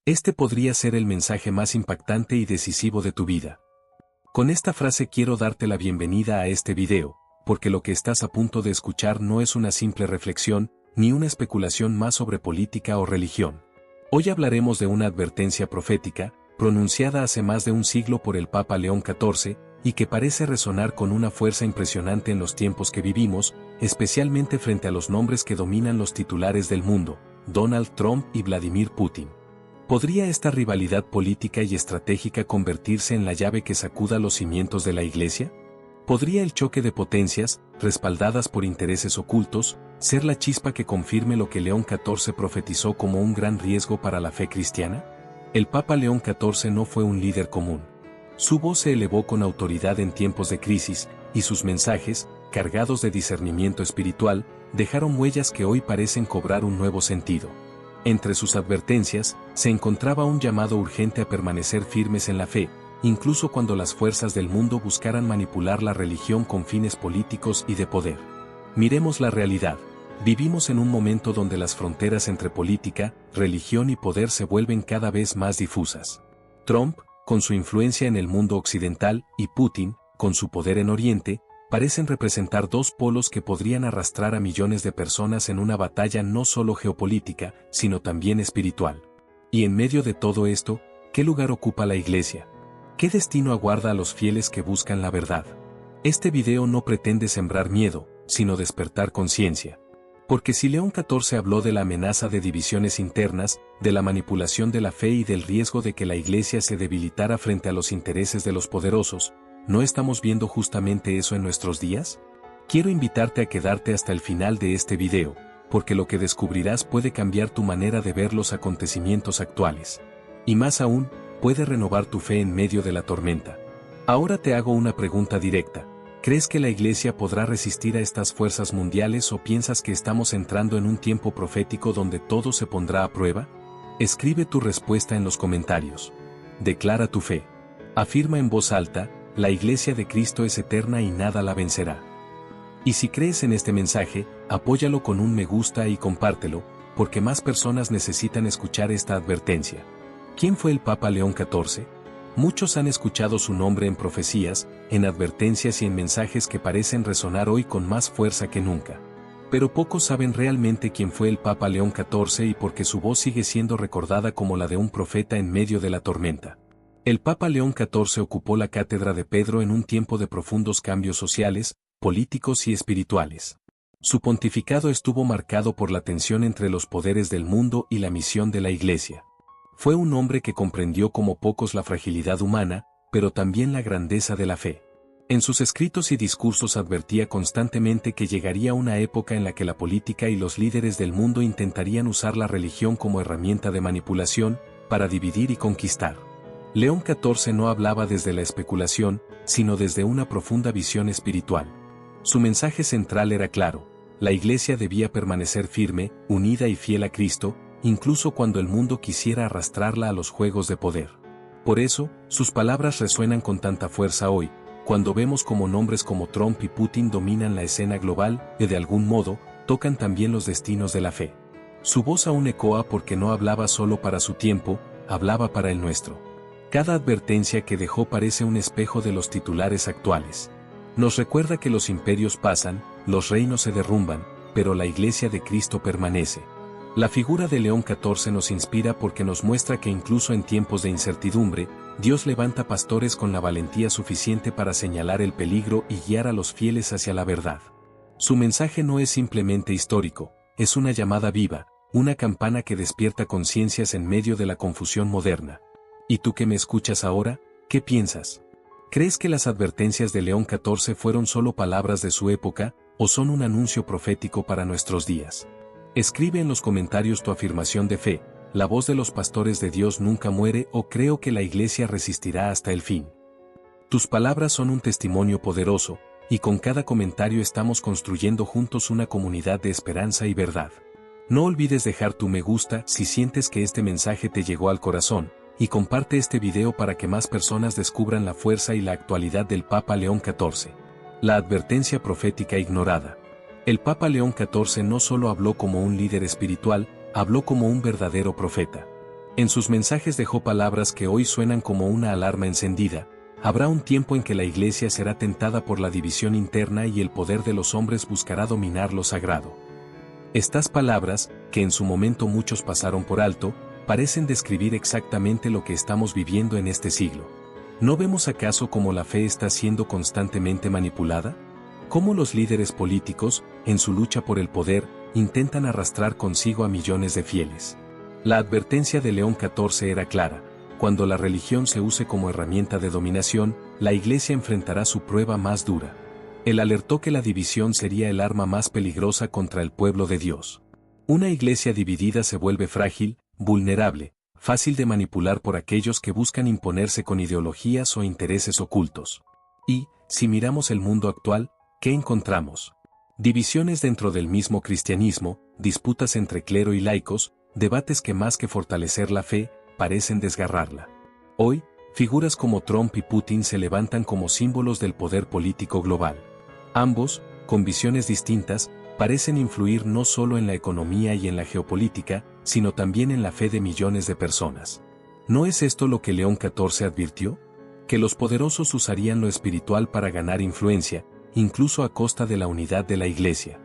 Este podría ser el mensaje más impactante y decisivo de tu vida. Con esta frase quiero darte la bienvenida a este video, porque lo que estás a punto de escuchar no es una simple reflexión, ni una especulación más sobre política o religión. Hoy hablaremos de una advertencia profética, pronunciada hace más de un siglo por el Papa León XIV, y que parece resonar con una fuerza impresionante en los tiempos que vivimos, especialmente frente a los nombres que dominan los titulares del mundo, Donald Trump y Vladimir Putin. ¿Podría esta rivalidad política y estratégica convertirse en la llave que sacuda los cimientos de la Iglesia? ¿Podría el choque de potencias, respaldadas por intereses ocultos, ser la chispa que confirme lo que León XIV profetizó como un gran riesgo para la fe cristiana? El Papa León XIV no fue un líder común. Su voz se elevó con autoridad en tiempos de crisis, y sus mensajes, cargados de discernimiento espiritual, dejaron huellas que hoy parecen cobrar un nuevo sentido. Entre sus advertencias, se encontraba un llamado urgente a permanecer firmes en la fe, incluso cuando las fuerzas del mundo buscaran manipular la religión con fines políticos y de poder. Miremos la realidad. Vivimos en un momento donde las fronteras entre política, religión y poder se vuelven cada vez más difusas. Trump, con su influencia en el mundo occidental, y Putin, con su poder en Oriente, parecen representar dos polos que podrían arrastrar a millones de personas en una batalla no solo geopolítica, sino también espiritual. Y en medio de todo esto, ¿qué lugar ocupa la Iglesia? ¿Qué destino aguarda a los fieles que buscan la verdad? Este video no pretende sembrar miedo, sino despertar conciencia. Porque si León XIV habló de la amenaza de divisiones internas, de la manipulación de la fe y del riesgo de que la Iglesia se debilitara frente a los intereses de los poderosos, ¿no estamos viendo justamente eso en nuestros días? Quiero invitarte a quedarte hasta el final de este video, porque lo que descubrirás puede cambiar tu manera de ver los acontecimientos actuales. Y más aún, puede renovar tu fe en medio de la tormenta. Ahora te hago una pregunta directa. ¿Crees que la Iglesia podrá resistir a estas fuerzas mundiales o piensas que estamos entrando en un tiempo profético donde todo se pondrá a prueba? Escribe tu respuesta en los comentarios. Declara tu fe. Afirma en voz alta, la Iglesia de Cristo es eterna y nada la vencerá. Y si crees en este mensaje, apóyalo con un me gusta y compártelo, porque más personas necesitan escuchar esta advertencia. ¿Quién fue el Papa León XIV? Muchos han escuchado su nombre en profecías, en advertencias y en mensajes que parecen resonar hoy con más fuerza que nunca. Pero pocos saben realmente quién fue el Papa León XIV y por qué su voz sigue siendo recordada como la de un profeta en medio de la tormenta. El Papa León XIV ocupó la cátedra de Pedro en un tiempo de profundos cambios sociales, políticos y espirituales. Su pontificado estuvo marcado por la tensión entre los poderes del mundo y la misión de la Iglesia. Fue un hombre que comprendió como pocos la fragilidad humana, pero también la grandeza de la fe. En sus escritos y discursos advertía constantemente que llegaría una época en la que la política y los líderes del mundo intentarían usar la religión como herramienta de manipulación, para dividir y conquistar. León XIV no hablaba desde la especulación, sino desde una profunda visión espiritual. Su mensaje central era claro: la Iglesia debía permanecer firme, unida y fiel a Cristo, incluso cuando el mundo quisiera arrastrarla a los juegos de poder. Por eso, sus palabras resuenan con tanta fuerza hoy, cuando vemos como nombres como Trump y Putin dominan la escena global y de algún modo, tocan también los destinos de la fe. Su voz aún ecoa porque no hablaba solo para su tiempo, hablaba para el nuestro. Cada advertencia que dejó parece un espejo de los titulares actuales. Nos recuerda que los imperios pasan, los reinos se derrumban, pero la Iglesia de Cristo permanece. La figura de León XIV nos inspira porque nos muestra que incluso en tiempos de incertidumbre, Dios levanta pastores con la valentía suficiente para señalar el peligro y guiar a los fieles hacia la verdad. Su mensaje no es simplemente histórico, es una llamada viva, una campana que despierta conciencias en medio de la confusión moderna. ¿Y tú que me escuchas ahora, qué piensas? ¿Crees que las advertencias de León XIV fueron solo palabras de su época, o son un anuncio profético para nuestros días? Escribe en los comentarios tu afirmación de fe: la voz de los pastores de Dios nunca muere, o creo que la Iglesia resistirá hasta el fin. Tus palabras son un testimonio poderoso, y con cada comentario estamos construyendo juntos una comunidad de esperanza y verdad. No olvides dejar tu me gusta si sientes que este mensaje te llegó al corazón, y comparte este video para que más personas descubran la fuerza y la actualidad del Papa León XIV. La advertencia profética ignorada. El Papa León XIV no solo habló como un líder espiritual, habló como un verdadero profeta. En sus mensajes dejó palabras que hoy suenan como una alarma encendida. Habrá un tiempo en que la Iglesia será tentada por la división interna y el poder de los hombres buscará dominar lo sagrado. Estas palabras, que en su momento muchos pasaron por alto, parecen describir exactamente lo que estamos viviendo en este siglo. ¿No vemos acaso cómo la fe está siendo constantemente manipulada? ¿Cómo los líderes políticos, en su lucha por el poder, intentan arrastrar consigo a millones de fieles? La advertencia de León XIV era clara: cuando la religión se use como herramienta de dominación, la Iglesia enfrentará su prueba más dura. Él alertó que la división sería el arma más peligrosa contra el pueblo de Dios. Una Iglesia dividida se vuelve frágil, vulnerable, fácil de manipular por aquellos que buscan imponerse con ideologías o intereses ocultos. Y, si miramos el mundo actual, ¿qué encontramos? Divisiones dentro del mismo cristianismo, disputas entre clero y laicos, debates que más que fortalecer la fe, parecen desgarrarla. Hoy, figuras como Trump y Putin se levantan como símbolos del poder político global. Ambos, con visiones distintas, parecen influir no solo en la economía y en la geopolítica, sino también en la fe de millones de personas. ¿No es esto lo que León XIV advirtió? Que los poderosos usarían lo espiritual para ganar influencia, incluso a costa de la unidad de la Iglesia.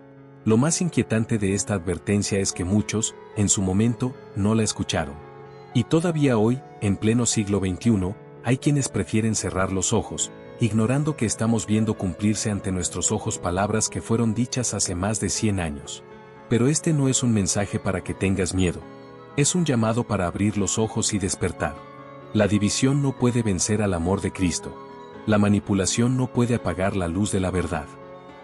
Lo más inquietante de esta advertencia es que muchos, en su momento, no la escucharon. Y todavía hoy, en pleno siglo XXI, hay quienes prefieren cerrar los ojos, ignorando que estamos viendo cumplirse ante nuestros ojos palabras que fueron dichas hace más de 100 años. Pero este no es un mensaje para que tengas miedo. Es un llamado para abrir los ojos y despertar. La división no puede vencer al amor de Cristo. La manipulación no puede apagar la luz de la verdad.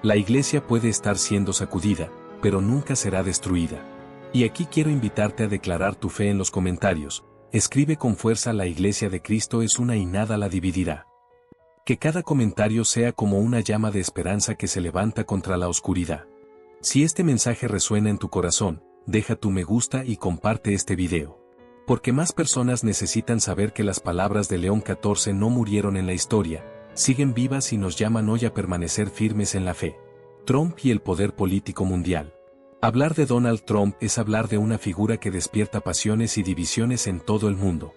La Iglesia puede estar siendo sacudida, pero nunca será destruida. Y aquí quiero invitarte a declarar tu fe en los comentarios. Escribe con fuerza: la Iglesia de Cristo es una y nada la dividirá. Que cada comentario sea como una llama de esperanza que se levanta contra la oscuridad. Si este mensaje resuena en tu corazón, deja tu me gusta y comparte este video. Porque más personas necesitan saber que las palabras de León XIV no murieron en la historia, siguen vivas y nos llaman hoy a permanecer firmes en la fe. Trump y el poder político mundial. Hablar de Donald Trump es hablar de una figura que despierta pasiones y divisiones en todo el mundo.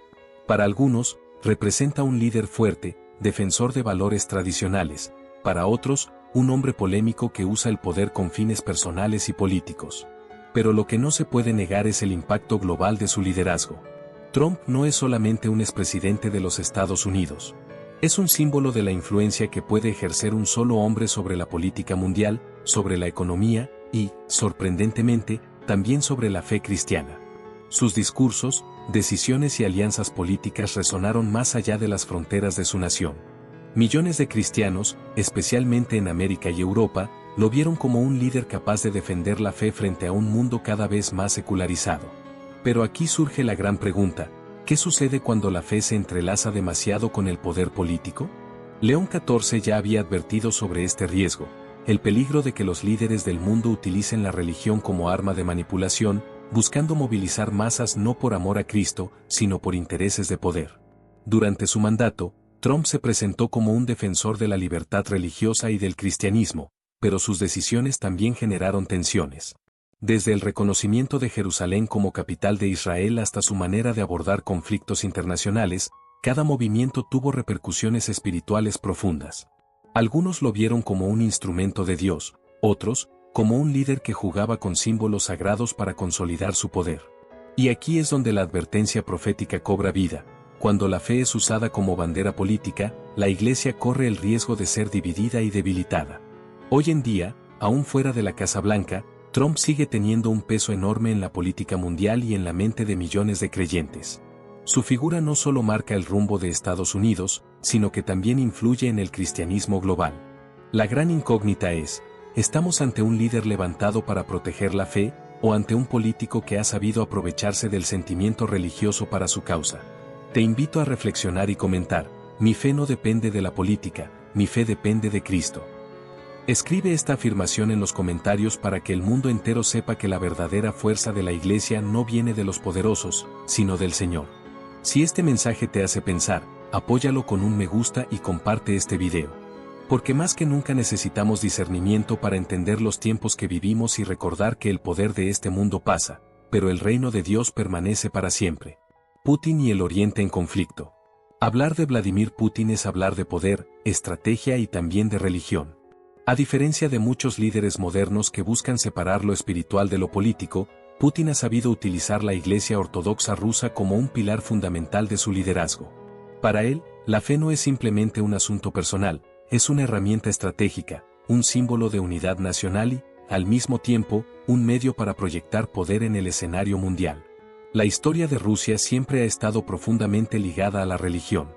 Para algunos, representa un líder fuerte, defensor de valores tradicionales; para otros, un hombre polémico que usa el poder con fines personales y políticos. Pero lo que no se puede negar es el impacto global de su liderazgo. Trump no es solamente un expresidente de los Estados Unidos. Es un símbolo de la influencia que puede ejercer un solo hombre sobre la política mundial, sobre la economía y, sorprendentemente, también sobre la fe cristiana. Sus discursos, decisiones y alianzas políticas resonaron más allá de las fronteras de su nación. Millones de cristianos, especialmente en América y Europa, lo vieron como un líder capaz de defender la fe frente a un mundo cada vez más secularizado. Pero aquí surge la gran pregunta: ¿qué sucede cuando la fe se entrelaza demasiado con el poder político? León XIV ya había advertido sobre este riesgo, el peligro de que los líderes del mundo utilicen la religión como arma de manipulación, buscando movilizar masas no por amor a Cristo, sino por intereses de poder. Durante su mandato, Trump se presentó como un defensor de la libertad religiosa y del cristianismo, pero sus decisiones también generaron tensiones. Desde el reconocimiento de Jerusalén como capital de Israel hasta su manera de abordar conflictos internacionales, cada movimiento tuvo repercusiones espirituales profundas. Algunos lo vieron como un instrumento de Dios, otros, como un líder que jugaba con símbolos sagrados para consolidar su poder. Y aquí es donde la advertencia profética cobra vida. Cuando la fe es usada como bandera política, la Iglesia corre el riesgo de ser dividida y debilitada. Hoy en día, aún fuera de la Casa Blanca, Trump sigue teniendo un peso enorme en la política mundial y en la mente de millones de creyentes. Su figura no solo marca el rumbo de Estados Unidos, sino que también influye en el cristianismo global. La gran incógnita es: ¿estamos ante un líder levantado para proteger la fe, o ante un político que ha sabido aprovecharse del sentimiento religioso para su causa? Te invito a reflexionar y comentar: mi fe no depende de la política, mi fe depende de Cristo. Escribe esta afirmación en los comentarios para que el mundo entero sepa que la verdadera fuerza de la Iglesia no viene de los poderosos, sino del Señor. Si este mensaje te hace pensar, apóyalo con un me gusta y comparte este video. Porque más que nunca necesitamos discernimiento para entender los tiempos que vivimos y recordar que el poder de este mundo pasa, pero el reino de Dios permanece para siempre. Putin y el Oriente en conflicto. Hablar de Vladimir Putin es hablar de poder, estrategia y también de religión. A diferencia de muchos líderes modernos que buscan separar lo espiritual de lo político, Putin ha sabido utilizar la Iglesia Ortodoxa rusa como un pilar fundamental de su liderazgo. Para él, la fe no es simplemente un asunto personal, es una herramienta estratégica, un símbolo de unidad nacional y, al mismo tiempo, un medio para proyectar poder en el escenario mundial. La historia de Rusia siempre ha estado profundamente ligada a la religión.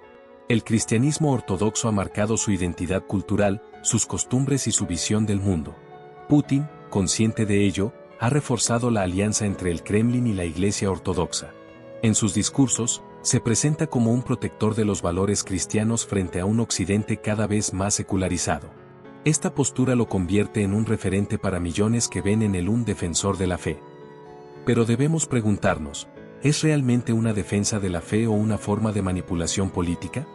El cristianismo ortodoxo ha marcado su identidad cultural, sus costumbres y su visión del mundo. Putin, consciente de ello, ha reforzado la alianza entre el Kremlin y la Iglesia Ortodoxa. En sus discursos, se presenta como un protector de los valores cristianos frente a un Occidente cada vez más secularizado. Esta postura lo convierte en un referente para millones que ven en él un defensor de la fe. Pero debemos preguntarnos, ¿es realmente una defensa de la fe o una forma de manipulación política?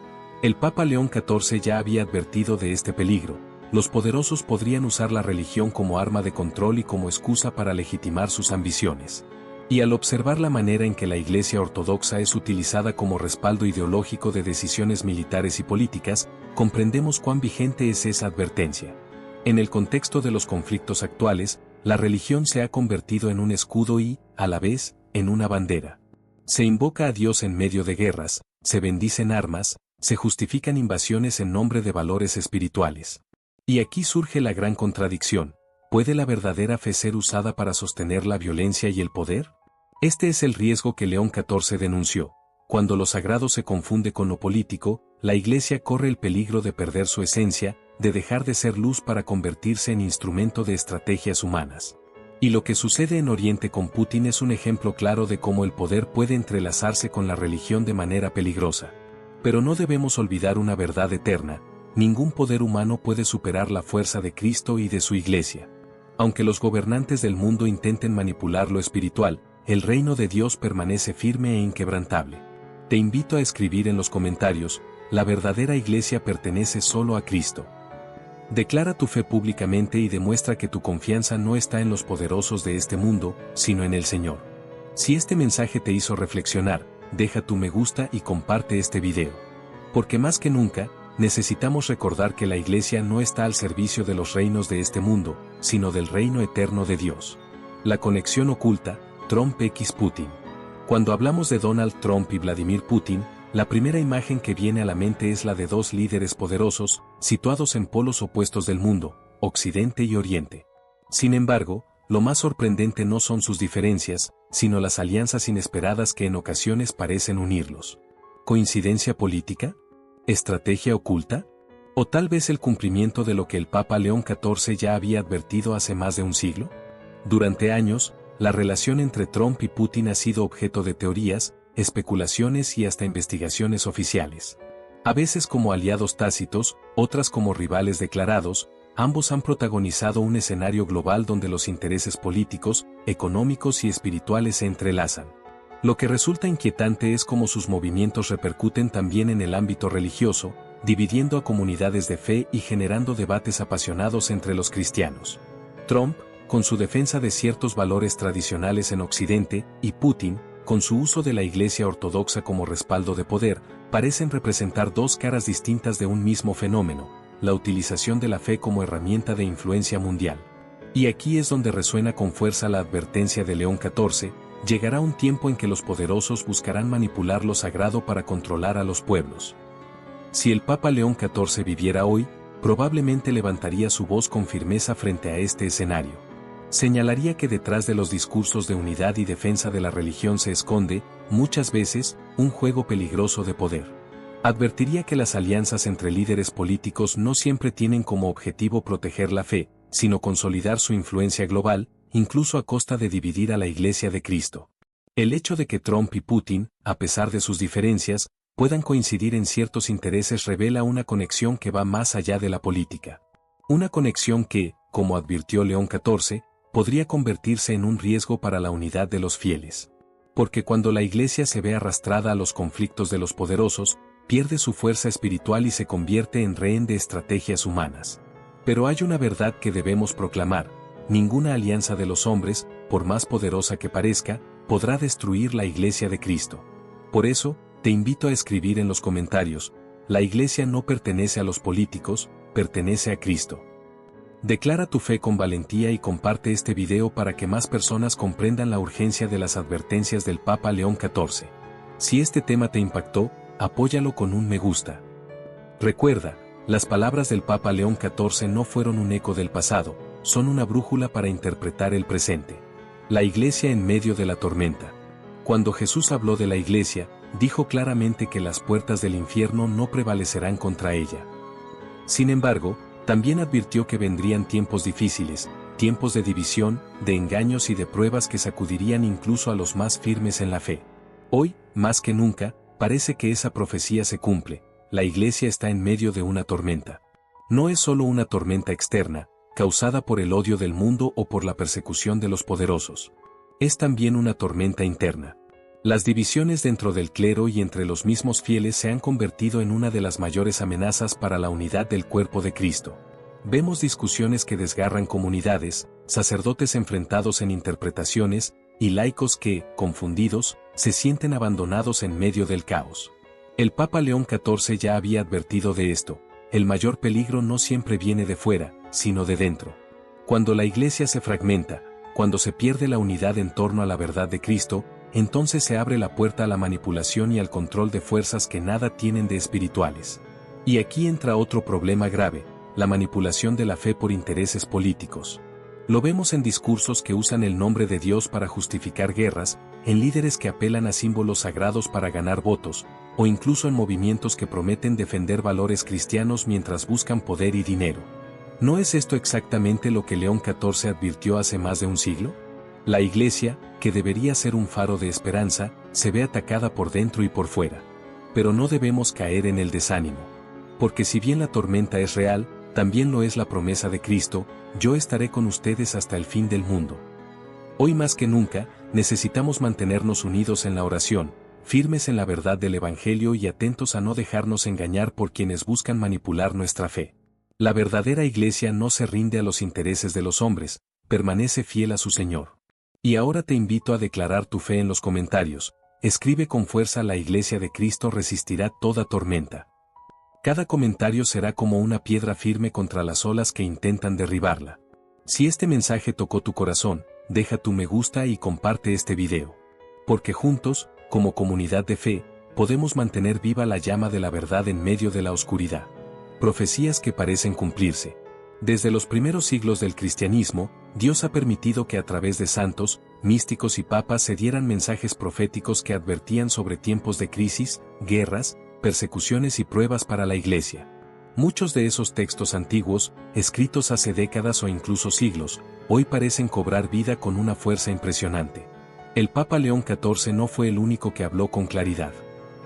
El Papa León XIV ya había advertido de este peligro. Los poderosos podrían usar la religión como arma de control y como excusa para legitimar sus ambiciones. Y al observar la manera en que la Iglesia Ortodoxa es utilizada como respaldo ideológico de decisiones militares y políticas, comprendemos cuán vigente es esa advertencia. En el contexto de los conflictos actuales, la religión se ha convertido en un escudo y, a la vez, en una bandera. Se invoca a Dios en medio de guerras, se bendicen armas, se justifican invasiones en nombre de valores espirituales. Y aquí surge la gran contradicción: ¿puede la verdadera fe ser usada para sostener la violencia y el poder? Este es el riesgo que León XIV denunció. Cuando lo sagrado se confunde con lo político, la Iglesia corre el peligro de perder su esencia, de dejar de ser luz para convertirse en instrumento de estrategias humanas. Y lo que sucede en Oriente con Putin es un ejemplo claro de cómo el poder puede entrelazarse con la religión de manera peligrosa. Pero no debemos olvidar una verdad eterna: ningún poder humano puede superar la fuerza de Cristo y de su Iglesia. Aunque los gobernantes del mundo intenten manipular lo espiritual, el reino de Dios permanece firme e inquebrantable. Te invito a escribir en los comentarios: la verdadera Iglesia pertenece solo a Cristo. Declara tu fe públicamente y demuestra que tu confianza no está en los poderosos de este mundo, sino en el Señor. Si este mensaje te hizo reflexionar, deja tu me gusta y comparte este video. Porque más que nunca, necesitamos recordar que la Iglesia no está al servicio de los reinos de este mundo, sino del reino eterno de Dios. La conexión oculta, Trump x Putin. Cuando hablamos de Donald Trump y Vladimir Putin, la primera imagen que viene a la mente es la de dos líderes poderosos, situados en polos opuestos del mundo, Occidente y Oriente. Sin embargo, lo más sorprendente no son sus diferencias, sino las alianzas inesperadas que en ocasiones parecen unirlos. ¿Coincidencia política? ¿Estrategia oculta? ¿O tal vez el cumplimiento de lo que el Papa León XIV ya había advertido hace más de un siglo? Durante años, la relación entre Trump y Putin ha sido objeto de teorías, especulaciones y hasta investigaciones oficiales. A veces como aliados tácitos, otras como rivales declarados, ambos han protagonizado un escenario global donde los intereses políticos, económicos y espirituales se entrelazan. Lo que resulta inquietante es cómo sus movimientos repercuten también en el ámbito religioso, dividiendo a comunidades de fe y generando debates apasionados entre los cristianos. Trump, con su defensa de ciertos valores tradicionales en Occidente, y Putin, con su uso de la Iglesia Ortodoxa como respaldo de poder, parecen representar dos caras distintas de un mismo fenómeno: la utilización de la fe como herramienta de influencia mundial. Y aquí es donde resuena con fuerza la advertencia de León XIV: llegará un tiempo en que los poderosos buscarán manipular lo sagrado para controlar a los pueblos. Si el Papa León XIV viviera hoy, probablemente levantaría su voz con firmeza frente a este escenario. Señalaría que detrás de los discursos de unidad y defensa de la religión se esconde, muchas veces, un juego peligroso de poder. Advertiría que las alianzas entre líderes políticos no siempre tienen como objetivo proteger la fe, sino consolidar su influencia global, incluso a costa de dividir a la Iglesia de Cristo. El hecho de que Trump y Putin, a pesar de sus diferencias, puedan coincidir en ciertos intereses revela una conexión que va más allá de la política. Una conexión que, como advirtió León XIV, podría convertirse en un riesgo para la unidad de los fieles. Porque cuando la Iglesia se ve arrastrada a los conflictos de los poderosos, pierde su fuerza espiritual y se convierte en rehén de estrategias humanas. Pero hay una verdad que debemos proclamar: ninguna alianza de los hombres, por más poderosa que parezca, podrá destruir la Iglesia de Cristo. Por eso, te invito a escribir en los comentarios: la Iglesia no pertenece a los políticos, pertenece a Cristo. Declara tu fe con valentía y comparte este video para que más personas comprendan la urgencia de las advertencias del Papa León XIV. Si este tema te impactó, apóyalo con un me gusta. Recuerda, las palabras del Papa León XIV no fueron un eco del pasado, son una brújula para interpretar el presente. La Iglesia en medio de la tormenta. Cuando Jesús habló de la Iglesia, dijo claramente que las puertas del infierno no prevalecerán contra ella. Sin embargo, también advirtió que vendrían tiempos difíciles, tiempos de división, de engaños y de pruebas que sacudirían incluso a los más firmes en la fe. Hoy, más que nunca, parece que esa profecía se cumple. La Iglesia está en medio de una tormenta. No es solo una tormenta externa, causada por el odio del mundo o por la persecución de los poderosos. Es también una tormenta interna. Las divisiones dentro del clero y entre los mismos fieles se han convertido en una de las mayores amenazas para la unidad del cuerpo de Cristo. Vemos discusiones que desgarran comunidades, sacerdotes enfrentados en interpretaciones, y laicos que, confundidos, se sienten abandonados en medio del caos. El Papa León XIV ya había advertido de esto: el mayor peligro no siempre viene de fuera, sino de dentro. Cuando la Iglesia se fragmenta, cuando se pierde la unidad en torno a la verdad de Cristo, entonces se abre la puerta a la manipulación y al control de fuerzas que nada tienen de espirituales. Y aquí entra otro problema grave: la manipulación de la fe por intereses políticos. Lo vemos en discursos que usan el nombre de Dios para justificar guerras, en líderes que apelan a símbolos sagrados para ganar votos, o incluso en movimientos que prometen defender valores cristianos mientras buscan poder y dinero. ¿No es esto exactamente lo que León XIV advirtió hace más de un siglo? La Iglesia, que debería ser un faro de esperanza, se ve atacada por dentro y por fuera. Pero no debemos caer en el desánimo. Porque si bien la tormenta es real, también lo es la promesa de Cristo: yo estaré con ustedes hasta el fin del mundo. Hoy más que nunca, necesitamos mantenernos unidos en la oración, firmes en la verdad del Evangelio y atentos a no dejarnos engañar por quienes buscan manipular nuestra fe. La verdadera Iglesia no se rinde a los intereses de los hombres, permanece fiel a su Señor. Y ahora te invito a declarar tu fe en los comentarios. Escribe con fuerza: la Iglesia de Cristo resistirá toda tormenta. Cada comentario será como una piedra firme contra las olas que intentan derribarla. Si este mensaje tocó tu corazón, deja tu me gusta y comparte este video. Porque juntos, como comunidad de fe, podemos mantener viva la llama de la verdad en medio de la oscuridad. Profecías que parecen cumplirse. Desde los primeros siglos del cristianismo, Dios ha permitido que a través de santos, místicos y papas se dieran mensajes proféticos que advertían sobre tiempos de crisis, guerras, persecuciones y pruebas para la Iglesia. Muchos de esos textos antiguos, escritos hace décadas o incluso siglos, hoy parecen cobrar vida con una fuerza impresionante. El Papa León XIV no fue el único que habló con claridad.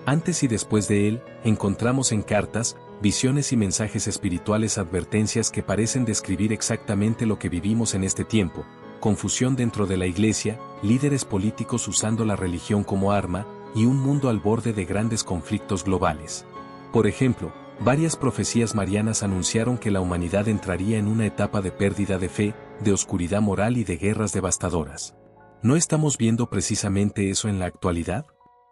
Antes y después de él, encontramos en cartas, visiones y mensajes espirituales advertencias que parecen describir exactamente lo que vivimos en este tiempo: confusión dentro de la Iglesia, líderes políticos usando la religión como arma, y un mundo al borde de grandes conflictos globales. Por ejemplo, varias profecías marianas anunciaron que la humanidad entraría en una etapa de pérdida de fe, de oscuridad moral y de guerras devastadoras. ¿No estamos viendo precisamente eso en la actualidad?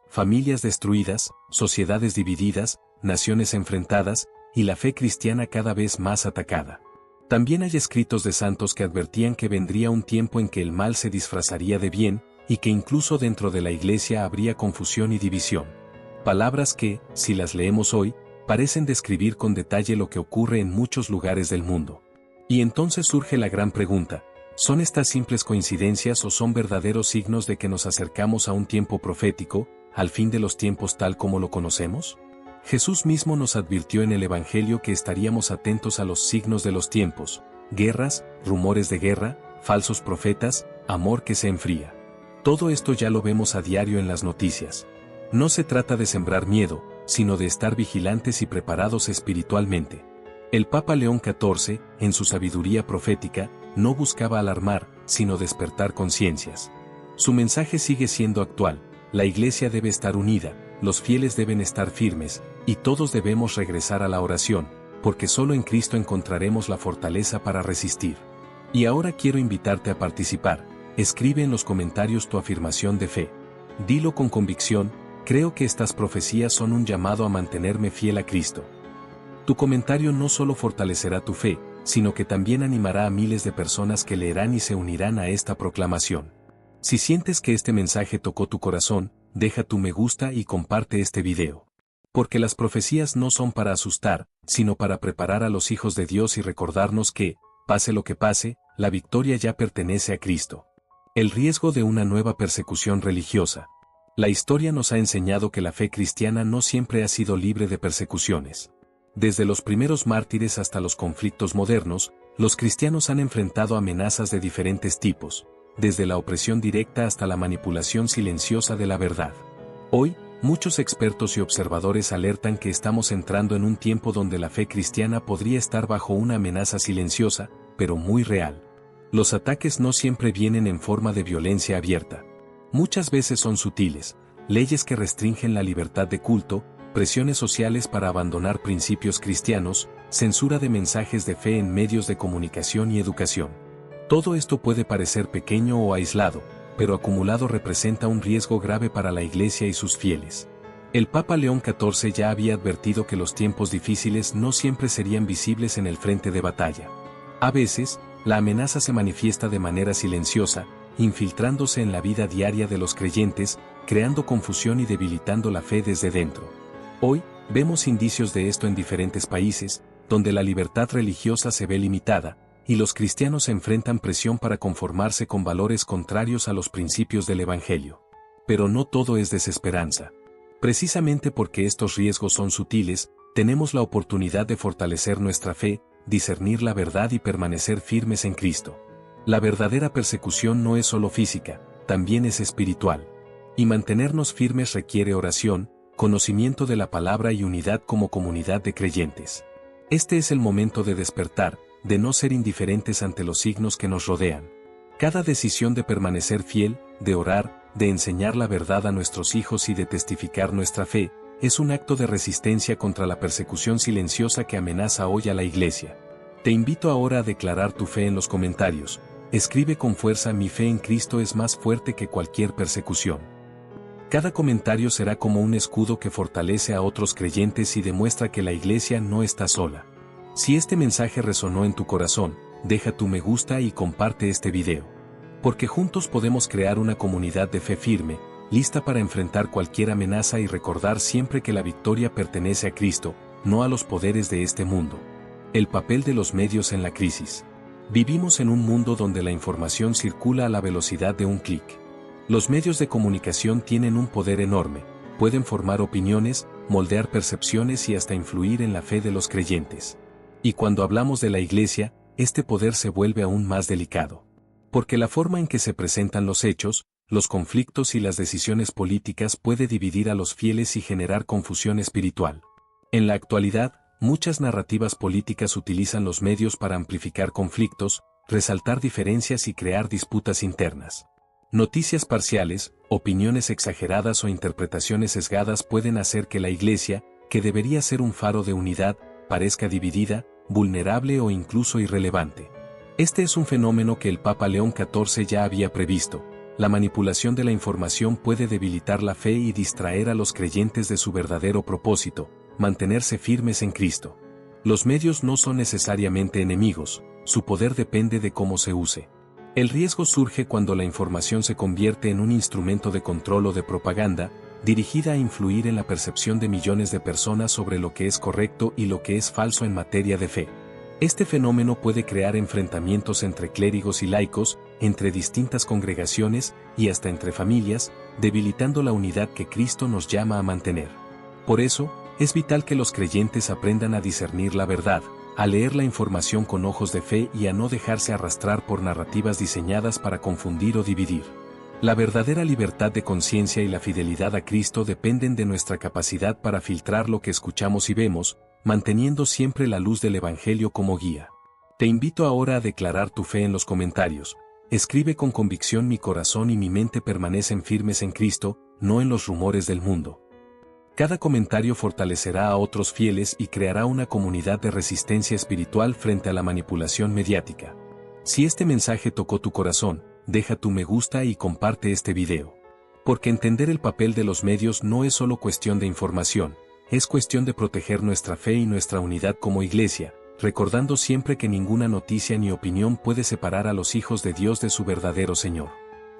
Familias destruidas, sociedades divididas, naciones enfrentadas, y la fe cristiana cada vez más atacada. También hay escritos de santos que advertían que vendría un tiempo en que el mal se disfrazaría de bien, y que incluso dentro de la Iglesia habría confusión y división. Palabras que, si las leemos hoy, parecen describir con detalle lo que ocurre en muchos lugares del mundo. Y entonces surge la gran pregunta: ¿son estas simples coincidencias o son verdaderos signos de que nos acercamos a un tiempo profético, al fin de los tiempos tal como lo conocemos? Jesús mismo nos advirtió en el Evangelio que estaríamos atentos a los signos de los tiempos: guerras, rumores de guerra, falsos profetas, amor que se enfría. Todo esto ya lo vemos a diario en las noticias. No se trata de sembrar miedo, sino de estar vigilantes y preparados espiritualmente. El Papa León XIV, en su sabiduría profética, no buscaba alarmar, sino despertar conciencias. Su mensaje sigue siendo actual: la Iglesia debe estar unida, los fieles deben estar firmes, y todos debemos regresar a la oración, porque solo en Cristo encontraremos la fortaleza para resistir. Y ahora quiero invitarte a participar. Escribe en los comentarios tu afirmación de fe. Dilo con convicción: Creo que estas profecías son un llamado a mantenerme fiel a Cristo. Tu comentario no solo fortalecerá tu fe, sino que también animará a miles de personas que leerán y se unirán a esta proclamación. Si sientes que este mensaje tocó tu corazón, deja tu me gusta y comparte este video. Porque las profecías no son para asustar, sino para preparar a los hijos de Dios y recordarnos que, pase lo que pase, la victoria ya pertenece a Cristo. El riesgo de una nueva persecución religiosa. La historia nos ha enseñado que la fe cristiana no siempre ha sido libre de persecuciones. Desde los primeros mártires hasta los conflictos modernos, los cristianos han enfrentado amenazas de diferentes tipos, desde la opresión directa hasta la manipulación silenciosa de la verdad. Hoy, muchos expertos y observadores alertan que estamos entrando en un tiempo donde la fe cristiana podría estar bajo una amenaza silenciosa, pero muy real. Los ataques no siempre vienen en forma de violencia abierta. Muchas veces son sutiles, leyes que restringen la libertad de culto, presiones sociales para abandonar principios cristianos, censura de mensajes de fe en medios de comunicación y educación. Todo esto puede parecer pequeño o aislado, pero acumulado representa un riesgo grave para la Iglesia y sus fieles. El Papa León XIV ya había advertido que los tiempos difíciles no siempre serían visibles en el frente de batalla. A veces, la amenaza se manifiesta de manera silenciosa, infiltrándose en la vida diaria de los creyentes, creando confusión y debilitando la fe desde dentro. Hoy, vemos indicios de esto en diferentes países, donde la libertad religiosa se ve limitada, y los cristianos enfrentan presión para conformarse con valores contrarios a los principios del Evangelio. Pero no todo es desesperanza. Precisamente porque estos riesgos son sutiles, tenemos la oportunidad de fortalecer nuestra fe, discernir la verdad y permanecer firmes en Cristo. La verdadera persecución no es solo física, también es espiritual. Y mantenernos firmes requiere oración, conocimiento de la palabra y unidad como comunidad de creyentes. Este es el momento de despertar, de no ser indiferentes ante los signos que nos rodean. Cada decisión de permanecer fiel, de orar, de enseñar la verdad a nuestros hijos y de testificar nuestra fe, es un acto de resistencia contra la persecución silenciosa que amenaza hoy a la Iglesia. Te invito ahora a declarar tu fe en los comentarios. Escribe con fuerza: mi fe en Cristo es más fuerte que cualquier persecución. Cada comentario será como un escudo que fortalece a otros creyentes y demuestra que la Iglesia no está sola. Si este mensaje resonó en tu corazón, deja tu me gusta y comparte este video. Porque juntos podemos crear una comunidad de fe firme, lista para enfrentar cualquier amenaza y recordar siempre que la victoria pertenece a Cristo, no a los poderes de este mundo. El papel de los medios en la crisis. Vivimos en un mundo donde la información circula a la velocidad de un clic. Los medios de comunicación tienen un poder enorme, pueden formar opiniones, moldear percepciones y hasta influir en la fe de los creyentes. Y cuando hablamos de la Iglesia, este poder se vuelve aún más delicado. Porque la forma en que se presentan los hechos, los conflictos y las decisiones políticas puede dividir a los fieles y generar confusión espiritual. En la actualidad, muchas narrativas políticas utilizan los medios para amplificar conflictos, resaltar diferencias y crear disputas internas. Noticias parciales, opiniones exageradas o interpretaciones sesgadas pueden hacer que la Iglesia, que debería ser un faro de unidad, parezca dividida, vulnerable o incluso irrelevante. Este es un fenómeno que el Papa León XIV ya había previsto. La manipulación de la información puede debilitar la fe y distraer a los creyentes de su verdadero propósito, mantenerse firmes en Cristo. Los medios no son necesariamente enemigos, su poder depende de cómo se use. El riesgo surge cuando la información se convierte en un instrumento de control o de propaganda, dirigida a influir en la percepción de millones de personas sobre lo que es correcto y lo que es falso en materia de fe. Este fenómeno puede crear enfrentamientos entre clérigos y laicos, entre distintas congregaciones y hasta entre familias, debilitando la unidad que Cristo nos llama a mantener. Por eso, es vital que los creyentes aprendan a discernir la verdad, a leer la información con ojos de fe y a no dejarse arrastrar por narrativas diseñadas para confundir o dividir. La verdadera libertad de conciencia y la fidelidad a Cristo dependen de nuestra capacidad para filtrar lo que escuchamos y vemos, manteniendo siempre la luz del Evangelio como guía. Te invito ahora a declarar tu fe en los comentarios. Escribe con convicción: mi corazón y mi mente permanecen firmes en Cristo, no en los rumores del mundo. Cada comentario fortalecerá a otros fieles y creará una comunidad de resistencia espiritual frente a la manipulación mediática. Si este mensaje tocó tu corazón, deja tu me gusta y comparte este video. Porque entender el papel de los medios no es solo cuestión de información, es cuestión de proteger nuestra fe y nuestra unidad como iglesia, recordando siempre que ninguna noticia ni opinión puede separar a los hijos de Dios de su verdadero Señor.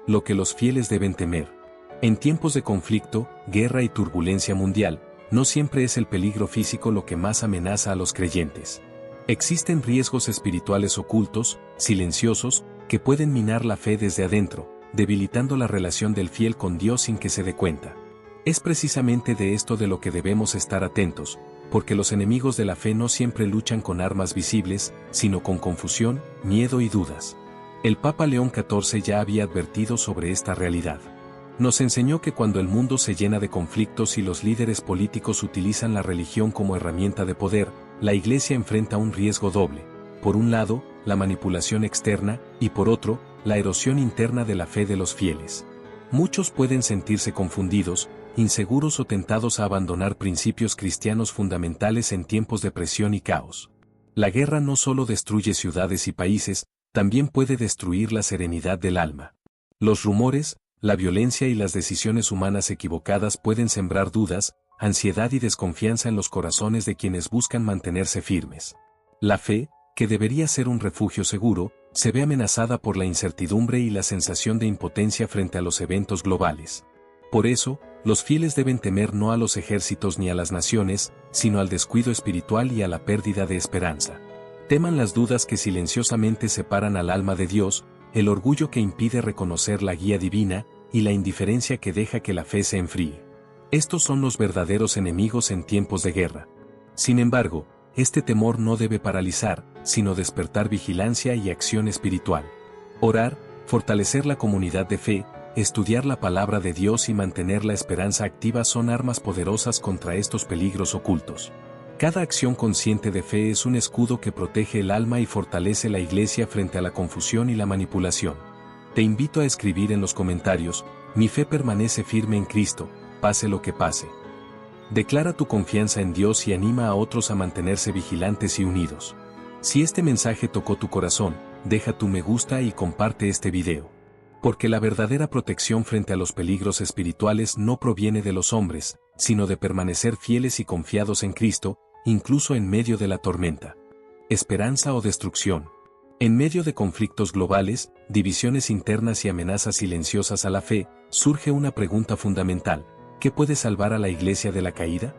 Lo que los fieles deben temer. En tiempos de conflicto, guerra y turbulencia mundial, no siempre es el peligro físico lo que más amenaza a los creyentes. Existen riesgos espirituales ocultos, silenciosos, que pueden minar la fe desde adentro, debilitando la relación del fiel con Dios sin que se dé cuenta. Es precisamente de esto de lo que debemos estar atentos, porque los enemigos de la fe no siempre luchan con armas visibles, sino con confusión, miedo y dudas. El Papa León XIV ya había advertido sobre esta realidad. Nos enseñó que cuando el mundo se llena de conflictos y los líderes políticos utilizan la religión como herramienta de poder, la Iglesia enfrenta un riesgo doble. Por un lado, la manipulación externa, y por otro, la erosión interna de la fe de los fieles. Muchos pueden sentirse confundidos, inseguros o tentados a abandonar principios cristianos fundamentales en tiempos de presión y caos. La guerra no solo destruye ciudades y países, también puede destruir la serenidad del alma. Los rumores, la violencia y las decisiones humanas equivocadas pueden sembrar dudas, ansiedad y desconfianza en los corazones de quienes buscan mantenerse firmes. La fe, que debería ser un refugio seguro, se ve amenazada por la incertidumbre y la sensación de impotencia frente a los eventos globales. Por eso, los fieles deben temer no a los ejércitos ni a las naciones, sino al descuido espiritual y a la pérdida de esperanza. Teman las dudas que silenciosamente separan al alma de Dios, el orgullo que impide reconocer la guía divina, y la indiferencia que deja que la fe se enfríe. Estos son los verdaderos enemigos en tiempos de guerra. Sin embargo, este temor no debe paralizar, sino despertar vigilancia y acción espiritual. Orar, fortalecer la comunidad de fe, estudiar la palabra de Dios y mantener la esperanza activa son armas poderosas contra estos peligros ocultos. Cada acción consciente de fe es un escudo que protege el alma y fortalece la iglesia frente a la confusión y la manipulación. Te invito a escribir en los comentarios: mi fe permanece firme en Cristo, pase lo que pase. Declara tu confianza en Dios y anima a otros a mantenerse vigilantes y unidos. Si este mensaje tocó tu corazón, deja tu me gusta y comparte este video. Porque la verdadera protección frente a los peligros espirituales no proviene de los hombres, sino de permanecer fieles y confiados en Cristo, incluso en medio de la tormenta. Esperanza o destrucción. En medio de conflictos globales, divisiones internas y amenazas silenciosas a la fe, surge una pregunta fundamental: ¿qué puede salvar a la iglesia de la caída?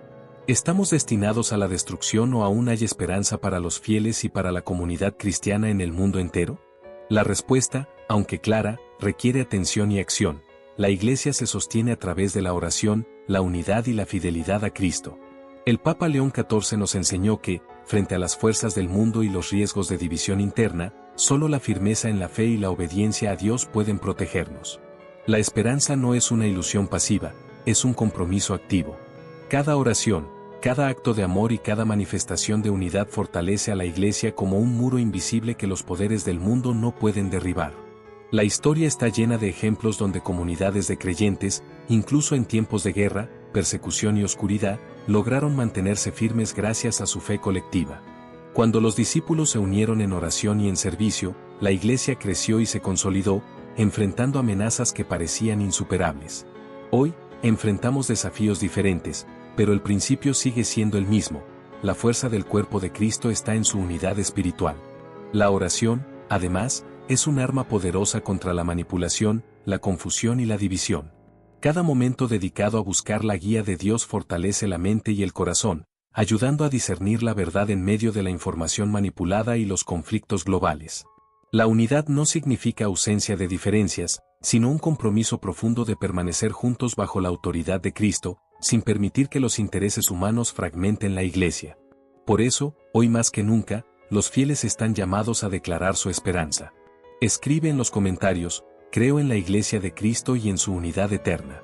¿Estamos destinados a la destrucción o aún hay esperanza para los fieles y para la comunidad cristiana en el mundo entero? La respuesta, aunque clara, requiere atención y acción. La iglesia se sostiene a través de la oración, la unidad y la fidelidad a Cristo. El Papa León XIV nos enseñó que, frente a las fuerzas del mundo y los riesgos de división interna, solo la firmeza en la fe y la obediencia a Dios pueden protegernos. La esperanza no es una ilusión pasiva, es un compromiso activo. Cada oración, cada acto de amor y cada manifestación de unidad fortalece a la iglesia como un muro invisible que los poderes del mundo no pueden derribar. La historia está llena de ejemplos donde comunidades de creyentes, incluso en tiempos de guerra, persecución y oscuridad, lograron mantenerse firmes gracias a su fe colectiva. Cuando los discípulos se unieron en oración y en servicio, la iglesia creció y se consolidó, enfrentando amenazas que parecían insuperables. Hoy, enfrentamos desafíos diferentes, pero el principio sigue siendo el mismo: la fuerza del cuerpo de Cristo está en su unidad espiritual. La oración, además, es un arma poderosa contra la manipulación, la confusión y la división. Cada momento dedicado a buscar la guía de Dios fortalece la mente y el corazón, ayudando a discernir la verdad en medio de la información manipulada y los conflictos globales. La unidad no significa ausencia de diferencias, sino un compromiso profundo de permanecer juntos bajo la autoridad de Cristo, sin permitir que los intereses humanos fragmenten la iglesia. Por eso, hoy más que nunca, los fieles están llamados a declarar su esperanza. Escribe en los comentarios: creo en la iglesia de Cristo y en su unidad eterna.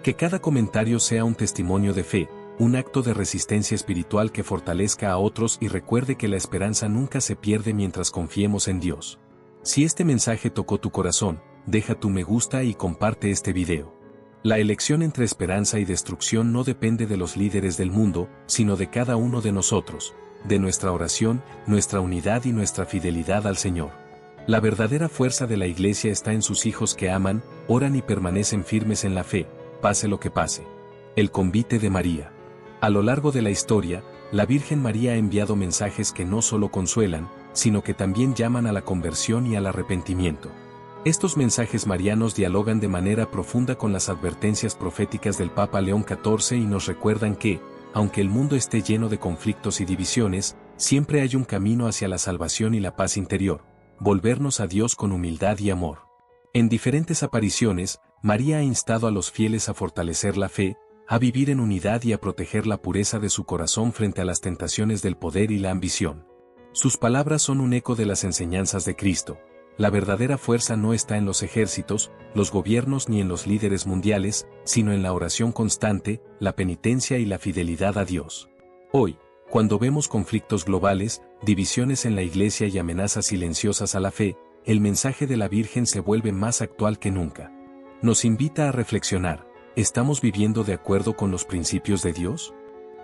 Que cada comentario sea un testimonio de fe, un acto de resistencia espiritual que fortalezca a otros y recuerde que la esperanza nunca se pierde mientras confiemos en Dios. Si este mensaje tocó tu corazón, deja tu me gusta y comparte este video. La elección entre esperanza y destrucción no depende de los líderes del mundo, sino de cada uno de nosotros, de nuestra oración, nuestra unidad y nuestra fidelidad al Señor. La verdadera fuerza de la Iglesia está en sus hijos que aman, oran y permanecen firmes en la fe, pase lo que pase. El convite de María. A lo largo de la historia, la Virgen María ha enviado mensajes que no solo consuelan, sino que también llaman a la conversión y al arrepentimiento. Estos mensajes marianos dialogan de manera profunda con las advertencias proféticas del Papa León XIV y nos recuerdan que, aunque el mundo esté lleno de conflictos y divisiones, siempre hay un camino hacia la salvación y la paz interior. Volvernos a Dios con humildad y amor. En diferentes apariciones, María ha instado a los fieles a fortalecer la fe, a vivir en unidad y a proteger la pureza de su corazón frente a las tentaciones del poder y la ambición. Sus palabras son un eco de las enseñanzas de Cristo. La verdadera fuerza no está en los ejércitos, los gobiernos ni en los líderes mundiales, sino en la oración constante, la penitencia y la fidelidad a Dios. Hoy, cuando vemos conflictos globales, divisiones en la Iglesia y amenazas silenciosas a la fe, el mensaje de la Virgen se vuelve más actual que nunca. Nos invita a reflexionar, ¿estamos viviendo de acuerdo con los principios de Dios?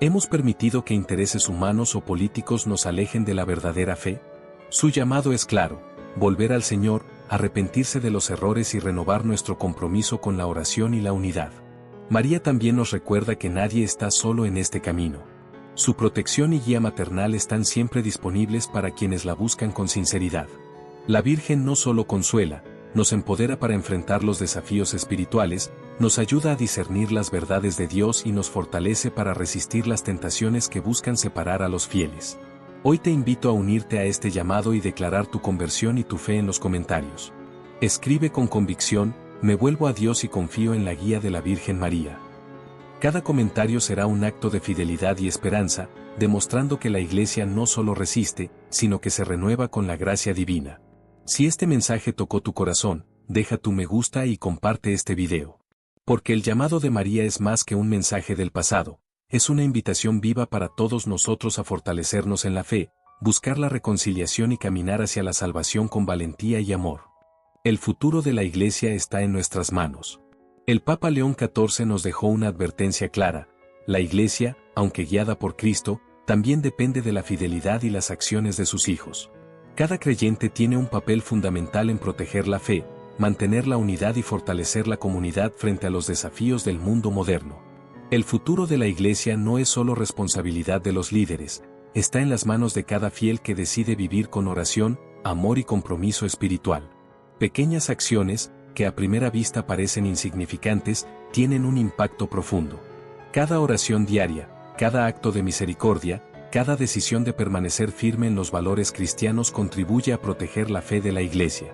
¿Hemos permitido que intereses humanos o políticos nos alejen de la verdadera fe? Su llamado es claro, volver al Señor, arrepentirse de los errores y renovar nuestro compromiso con la oración y la unidad. María también nos recuerda que nadie está solo en este camino. Su protección y guía maternal están siempre disponibles para quienes la buscan con sinceridad. La Virgen no solo consuela, nos empodera para enfrentar los desafíos espirituales, nos ayuda a discernir las verdades de Dios y nos fortalece para resistir las tentaciones que buscan separar a los fieles. Hoy te invito a unirte a este llamado y declarar tu conversión y tu fe en los comentarios. Escribe con convicción, me vuelvo a Dios y confío en la guía de la Virgen María. Cada comentario será un acto de fidelidad y esperanza, demostrando que la Iglesia no solo resiste, sino que se renueva con la gracia divina. Si este mensaje tocó tu corazón, deja tu me gusta y comparte este video. Porque el llamado de María es más que un mensaje del pasado, es una invitación viva para todos nosotros a fortalecernos en la fe, buscar la reconciliación y caminar hacia la salvación con valentía y amor. El futuro de la Iglesia está en nuestras manos. El Papa León XIV nos dejó una advertencia clara: la Iglesia, aunque guiada por Cristo, también depende de la fidelidad y las acciones de sus hijos. Cada creyente tiene un papel fundamental en proteger la fe, mantener la unidad y fortalecer la comunidad frente a los desafíos del mundo moderno. El futuro de la Iglesia no es solo responsabilidad de los líderes, está en las manos de cada fiel que decide vivir con oración, amor y compromiso espiritual. Pequeñas acciones, que a primera vista parecen insignificantes, tienen un impacto profundo. Cada oración diaria, cada acto de misericordia, cada decisión de permanecer firme en los valores cristianos contribuye a proteger la fe de la Iglesia.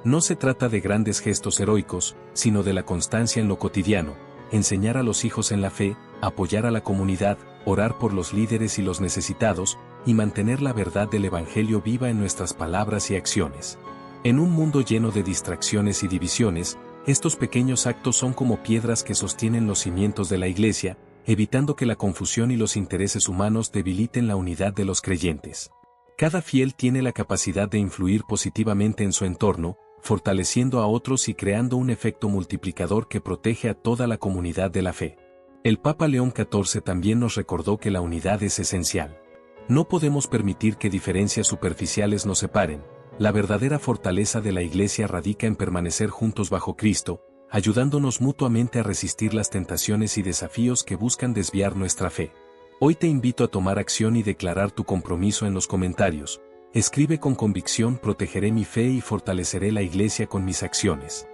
No se trata de grandes gestos heroicos, sino de la constancia en lo cotidiano, enseñar a los hijos en la fe, apoyar a la comunidad, orar por los líderes y los necesitados, y mantener la verdad del Evangelio viva en nuestras palabras y acciones. En un mundo lleno de distracciones y divisiones, estos pequeños actos son como piedras que sostienen los cimientos de la Iglesia, evitando que la confusión y los intereses humanos debiliten la unidad de los creyentes. Cada fiel tiene la capacidad de influir positivamente en su entorno, fortaleciendo a otros y creando un efecto multiplicador que protege a toda la comunidad de la fe. El Papa León XIV también nos recordó que la unidad es esencial. No podemos permitir que diferencias superficiales nos separen. La verdadera fortaleza de la Iglesia radica en permanecer juntos bajo Cristo, ayudándonos mutuamente a resistir las tentaciones y desafíos que buscan desviar nuestra fe. Hoy te invito a tomar acción y declarar tu compromiso en los comentarios. Escribe con convicción: protegeré mi fe y fortaleceré la Iglesia con mis acciones.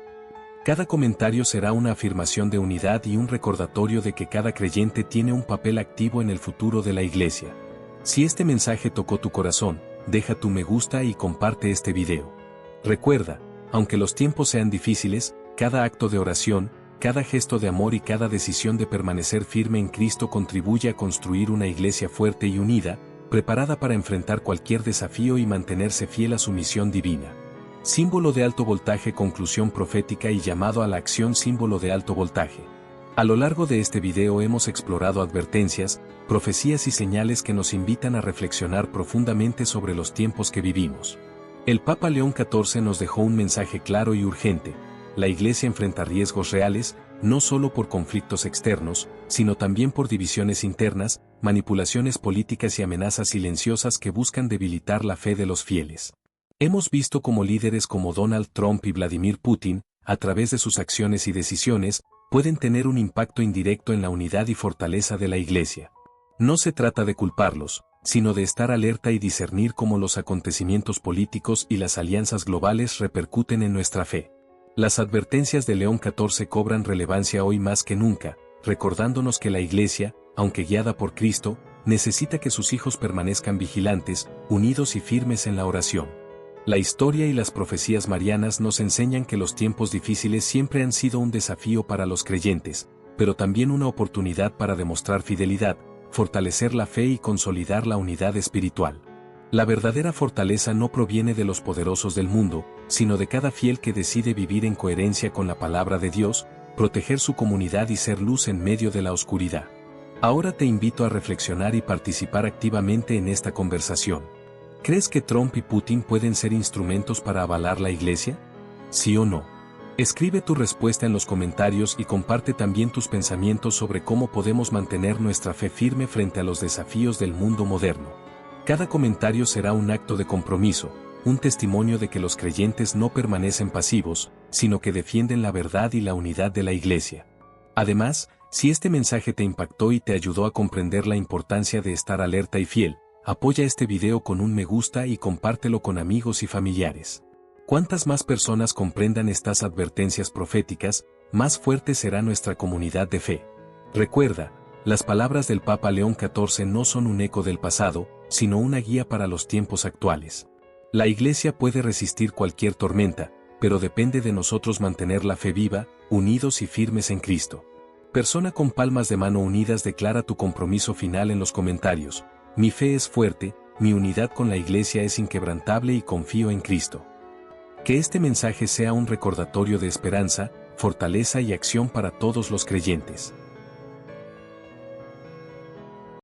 Cada comentario será una afirmación de unidad y un recordatorio de que cada creyente tiene un papel activo en el futuro de la Iglesia. Si este mensaje tocó tu corazón, deja tu me gusta y comparte este video. Recuerda, aunque los tiempos sean difíciles, cada acto de oración, cada gesto de amor y cada decisión de permanecer firme en Cristo contribuye a construir una Iglesia fuerte y unida, preparada para enfrentar cualquier desafío y mantenerse fiel a su misión divina. Símbolo de alto voltaje, conclusión profética y llamado a la acción. Símbolo de alto voltaje. A lo largo de este video hemos explorado advertencias, profecías y señales que nos invitan a reflexionar profundamente sobre los tiempos que vivimos. El Papa León XIV nos dejó un mensaje claro y urgente: la Iglesia enfrenta riesgos reales, no solo por conflictos externos, sino también por divisiones internas, manipulaciones políticas y amenazas silenciosas que buscan debilitar la fe de los fieles. Hemos visto cómo líderes como Donald Trump y Vladimir Putin, a través de sus acciones y decisiones, pueden tener un impacto indirecto en la unidad y fortaleza de la Iglesia. No se trata de culparlos, sino de estar alerta y discernir cómo los acontecimientos políticos y las alianzas globales repercuten en nuestra fe. Las advertencias de León XIV cobran relevancia hoy más que nunca, recordándonos que la Iglesia, aunque guiada por Cristo, necesita que sus hijos permanezcan vigilantes, unidos y firmes en la oración. La historia y las profecías marianas nos enseñan que los tiempos difíciles siempre han sido un desafío para los creyentes, pero también una oportunidad para demostrar fidelidad, fortalecer la fe y consolidar la unidad espiritual. La verdadera fortaleza no proviene de los poderosos del mundo, sino de cada fiel que decide vivir en coherencia con la palabra de Dios, proteger su comunidad y ser luz en medio de la oscuridad. Ahora te invito a reflexionar y participar activamente en esta conversación. ¿Crees que Trump y Putin pueden ser instrumentos para avalar la Iglesia? ¿Sí o no? Escribe tu respuesta en los comentarios y comparte también tus pensamientos sobre cómo podemos mantener nuestra fe firme frente a los desafíos del mundo moderno. Cada comentario será un acto de compromiso, un testimonio de que los creyentes no permanecen pasivos, sino que defienden la verdad y la unidad de la Iglesia. Además, si este mensaje te impactó y te ayudó a comprender la importancia de estar alerta y fiel, apoya este video con un me gusta y compártelo con amigos y familiares. Cuantas más personas comprendan estas advertencias proféticas, más fuerte será nuestra comunidad de fe. Recuerda, las palabras del Papa León XIV no son un eco del pasado, sino una guía para los tiempos actuales. La Iglesia puede resistir cualquier tormenta, pero depende de nosotros mantener la fe viva, unidos y firmes en Cristo. Persona con palmas de mano unidas, declara tu compromiso final en los comentarios. Mi fe es fuerte, mi unidad con la Iglesia es inquebrantable y confío en Cristo. Que este mensaje sea un recordatorio de esperanza, fortaleza y acción para todos los creyentes.